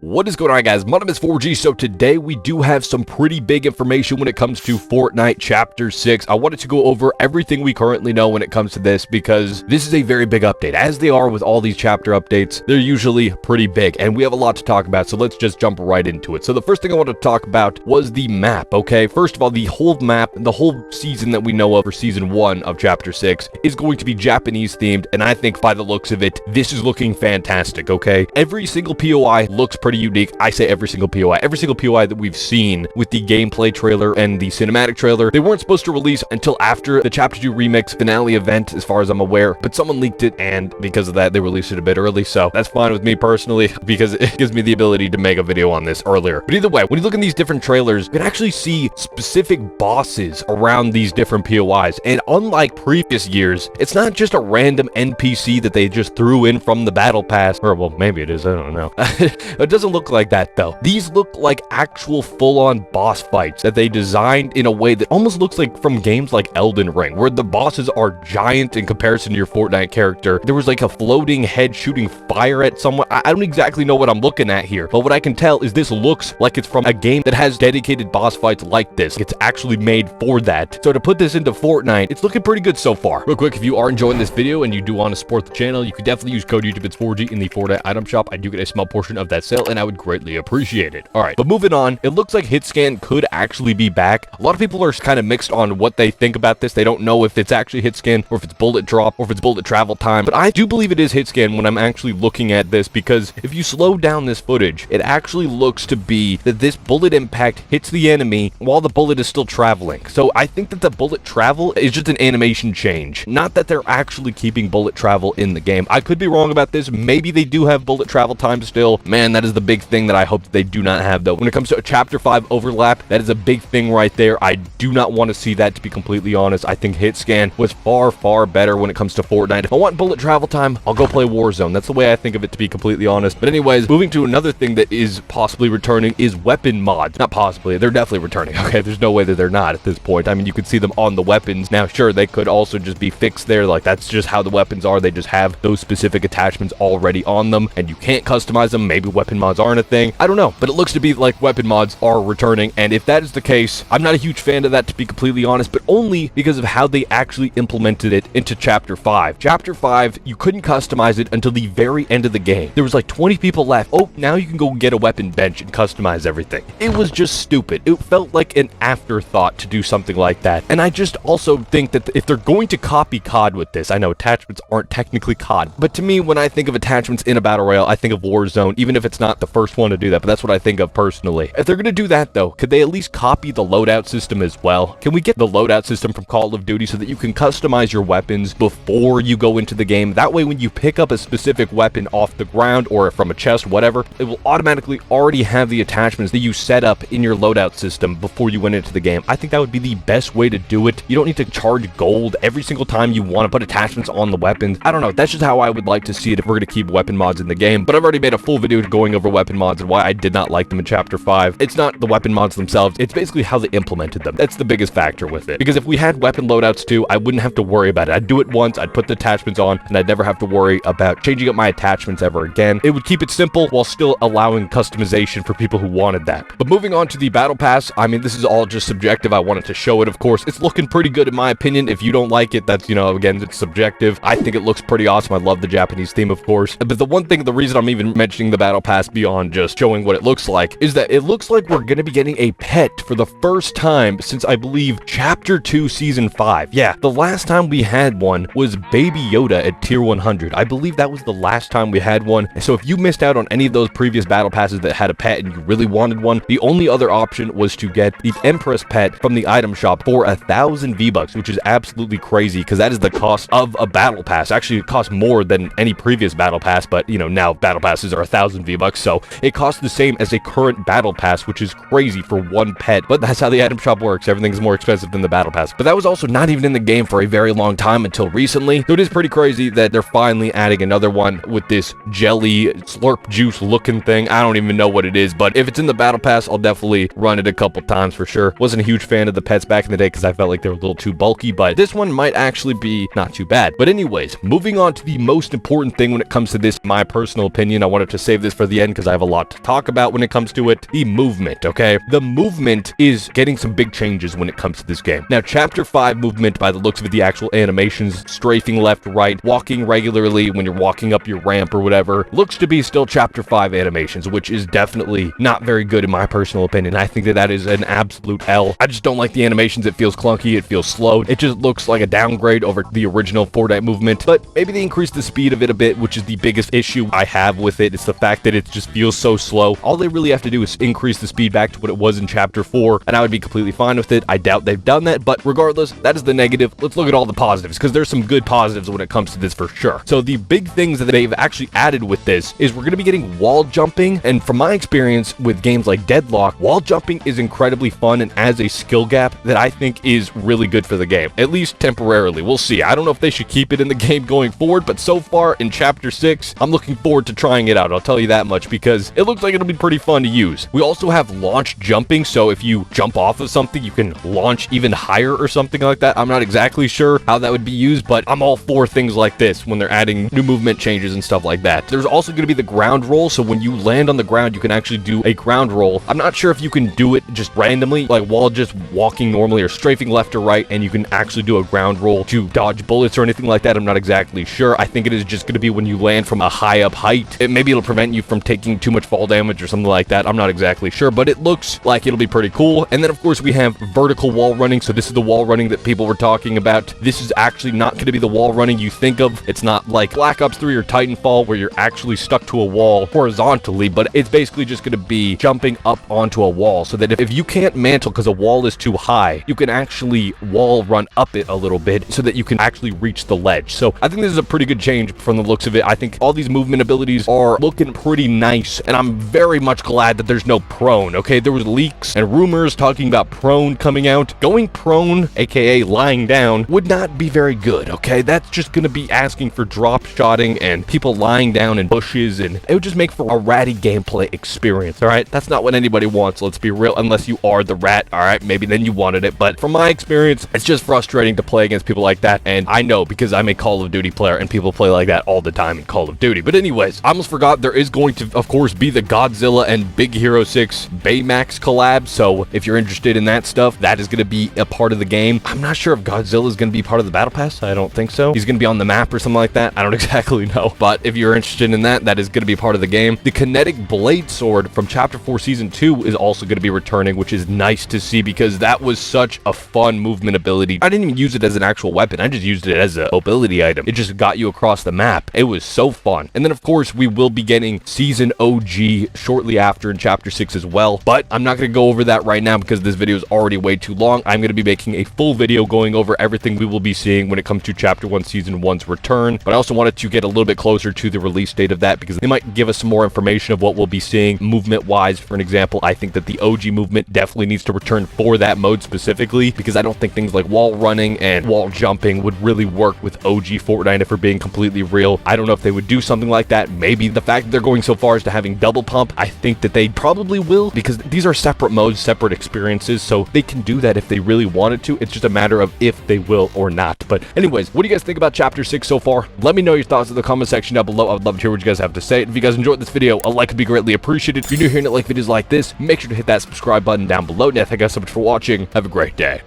What is going on, guys? My name is 4G. So today we do have some pretty big information when it comes to Fortnite Chapter 6. I wanted to go over everything we currently know when it comes to this because this is a very big update. As they are with all these chapter updates, they're usually pretty big and we have a lot to talk about. So let's just jump right into it. So the first thing I wanted to talk about was the map, okay? First of all, the whole map, the whole season that we know of for Season 1 of Chapter 6 is going to be Japanese themed. And I think by the looks of it, this is looking fantastic, okay? Every single POI looks pretty unique. I say every single POI that we've seen with the gameplay trailer and the cinematic trailer, they weren't supposed to release until after the Chapter 2 remix finale event, as far as I'm aware, but someone leaked it, and because of that, they released it a bit early, so that's fine with me personally, because it gives me the ability to make a video on this earlier. But either way, when you look in these different trailers, you can actually see specific bosses around these different POIs, and unlike previous years, it's not just a random NPC that they just threw in from the battle pass, or well, maybe it is, I don't know. It doesn't look like that though. These look like actual full-on boss fights that they designed in a way that almost looks like from games like Elden Ring, where the bosses are giant in comparison to your Fortnite character. There was like a floating head shooting fire at someone. I don't exactly know what I'm looking at here, but what I can tell is this looks like it's from a game that has dedicated boss fights like this. It's actually made for that. So to put this into Fortnite, it's looking pretty good so far. Real quick, if you are enjoying this video and you do want to support the channel, you could definitely use code YouTubeIt's4G in the Fortnite item shop. I do get a small portion of that sale, and I would greatly appreciate it. All right, but moving on, it looks like Hitscan could actually be back. A lot of people are kind of mixed on what they think about this. They don't know if it's actually Hitscan or if it's bullet drop or if it's bullet travel time, but I do believe it is Hitscan when I'm actually looking at this, because if you slow down this footage, it actually looks to be that this bullet impact hits the enemy while the bullet is still traveling. So I think that the bullet travel is just an animation change, not that they're actually keeping bullet travel in the game. I could be wrong about this. Maybe they do have bullet travel time still. Man, that is the big thing that I hope that they do not have though. When it comes to a Chapter 5 overlap, that is a big thing right there. I do not want to see that, to be completely honest. I think Hitscan was far better when it comes to Fortnite. If I want bullet travel time, I'll go play Warzone. That's the way I think of it, to be completely honest. But anyways, moving to another thing that is possibly returning is weapon mods. Not possibly, they're definitely returning, okay? There's no way that they're not at this point. I mean, you could see them on the weapons. Now, sure, they could also just be fixed there. Like, that's just how the weapons are. They just have those specific attachments already on them, and you can't customize them. Maybe weapon mods aren't a thing. I don't know, but it looks to be like weapon mods are returning, and if that is the case, I'm not a huge fan of that, to be completely honest, but only because of how they actually implemented it into Chapter 5. Chapter 5, you couldn't customize it until the very end of the game. There was like 20 people left. Oh, now you can go get a weapon bench and customize everything. It was just stupid. It felt like an afterthought to do something like that, and I just also think that if they're going to copy COD with this, I know attachments aren't technically COD, but to me, when I think of attachments in a battle royale, I think of Warzone, even if it's not the first one to do that, but that's what I think of personally. If they're going to do that though, could they at least copy the loadout system as well? Can we get the loadout system from Call of Duty so that you can customize your weapons before you go into the game? That way, when you pick up a specific weapon off the ground or from a chest, whatever, it will automatically already have the attachments that you set up in your loadout system before you went into the game. I think that would be the best way to do it. You don't need to charge gold every single time you want to put attachments on the weapons. I don't know. That's just how I would like to see it if we're going to keep weapon mods in the game. But I've already made a full video going over weapon mods and why I did not like them in Chapter 5. It's not the weapon mods themselves. It's basically how they implemented them. That's the biggest factor with it. Because if we had weapon loadouts too, I wouldn't have to worry about it. I'd do it once, I'd put the attachments on, and I'd never have to worry about changing up my attachments ever again. It would keep it simple while still allowing customization for people who wanted that. But moving on to the battle pass, I mean, this is all just subjective. I wanted to show it, of course. It's looking pretty good in my opinion. If you don't like it, that's, you know, again, it's subjective. I think it looks pretty awesome. I love the Japanese theme, of course. But the reason I'm even mentioning the battle pass beyond just showing what it looks like is that it looks like we're going to be getting a pet for the first time since, I believe, Chapter 2 Season 5. Yeah, the last time we had one was Baby Yoda at Tier 100. I believe that was the last time we had one. So if you missed out on any of those previous battle passes that had a pet and you really wanted one, the only other option was to get the Empress pet from the item shop for 1,000 V-Bucks, which is absolutely crazy because that is the cost of a battle pass. Actually, it costs more than any previous battle pass, but you know, now battle passes are 1,000 V-Bucks, so it costs the same as a current battle pass, which is crazy for one pet. But that's how the item shop works. Everything's more expensive than the battle pass. But that was also not even in the game for a very long time until recently. So it is pretty crazy that they're finally adding another one with this jelly slurp juice looking thing. I don't even know what it is, but if it's in the battle pass, I'll definitely run it a couple times for sure. Wasn't a huge fan of the pets back in the day because I felt like they were a little too bulky, but this one might actually be not too bad. But anyways, moving on to the most important thing when it comes to this, my personal opinion, I wanted to save this for the end because I have a lot to talk about when it comes to it. The movement, okay? The movement is getting some big changes when it comes to this game. Now, Chapter 5 movement, by the looks of it, the actual animations, strafing left, right, walking regularly when you're walking up your ramp or whatever, looks to be still Chapter 5 animations, which is definitely not very good in my personal opinion. I think that that is an absolute L. I just don't like the animations. It feels clunky. It feels slow. It just looks like a downgrade over the original Fortnite movement, but maybe they increased the speed of it a bit, which is the biggest issue I have with it. It's the fact that it just feels so slow. All they really have to do is increase the speed back to what it was in Chapter 4, and I would be completely fine with it. I doubt they've done that, but regardless, that is the negative. Let's look at all the positives, because there's some good positives when it comes to this for sure. So the big things that they've actually added with this is we're going to be getting wall jumping, and from my experience with games like Deadlock, wall jumping is incredibly fun and adds a skill gap that I think is really good for the game, at least temporarily. We'll see. I don't know if they should keep it in the game going forward, but so far in Chapter 6, I'm looking forward to trying it out. I'll tell you that much, because it looks like it'll be pretty fun to use. We also have launch jumping, so if you jump off of something, you can launch even higher or something like that. I'm not exactly sure how that would be used, but I'm all for things like this when they're adding new movement changes and stuff like that. There's also going to be the ground roll, so when you land on the ground, you can actually do a ground roll. I'm not sure if you can do it just randomly, like while just walking normally or strafing left or right, and you can actually do a ground roll to dodge bullets or anything like that. I'm not exactly sure. I think it is just going to be when you land from a high up height. Maybe it'll prevent you from taking too much fall damage or something like that. I'm not exactly sure, but it looks like it'll be pretty cool. And then of course we have vertical wall running. So this is the wall running that people were talking about. This is actually not going to be the wall running you think of. It's not like Black Ops 3 or Titanfall where you're actually stuck to a wall horizontally, but it's basically just going to be jumping up onto a wall, so that if you can't mantle because a wall is too high, you can actually wall run up it a little bit so that you can actually reach the ledge. So I think this is a pretty good change from the looks of it. I think all these movement abilities are looking pretty nice, and I'm very much glad that there's no prone, okay? There was leaks and rumors talking about prone coming out. Going prone, aka lying down, would not be very good, okay? That's just gonna be asking for drop shotting and people lying down in bushes, and it would just make for a ratty gameplay experience, all right? That's not what anybody wants, let's be real, unless you are the rat, all right? Maybe then you wanted it, but from my experience, it's just frustrating to play against people like that, and I know because I'm a Call of Duty player and people play like that all the time in Call of Duty. But anyways, I almost forgot there is going to, of course, be the Godzilla and Big Hero 6 Baymax collab, so if you're interested in that stuff, that is going to be a part of the game. I'm not sure if Godzilla is going to be part of the Battle Pass. I don't think so. He's going to be on the map or something like that. I don't exactly know, but if you're interested in that, that is going to be part of the game. The Kinetic Blade Sword from Chapter 4 Season 2 is also going to be returning, which is nice to see because that was such a fun movement ability. I didn't even use it as an actual weapon. I just used it as a mobility item. It just got you across the map. It was so fun. And then of course we will be getting Season OG shortly after in Chapter 6 as well, but I'm not going to go over that right now because this video is already way too long. I'm going to be making a full video going over everything we will be seeing when it comes to Chapter 1 Season 1's return, but I also wanted to get a little bit closer to the release date of that because they might give us some more information of what we'll be seeing movement wise. For an example, I think that the OG movement definitely needs to return for that mode specifically because I don't think things like wall running and wall jumping would really work with OG Fortnite if we're being completely real. I don't know if they would do something like that. Maybe the fact that they're going so far as to having double pump, I think that they probably will because these are separate modes, separate experiences, so they can do that if they really wanted to. It's just a matter of if they will or not. But anyways, what do you guys think about Chapter 6 so far? Let me know your thoughts in the comment section down below. I would love to hear what you guys have to say. If you guys enjoyed this video, a like would be greatly appreciated. If you're new here and like videos like this, make sure to hit that subscribe button down below. And thank you guys so much for watching. Have a great day.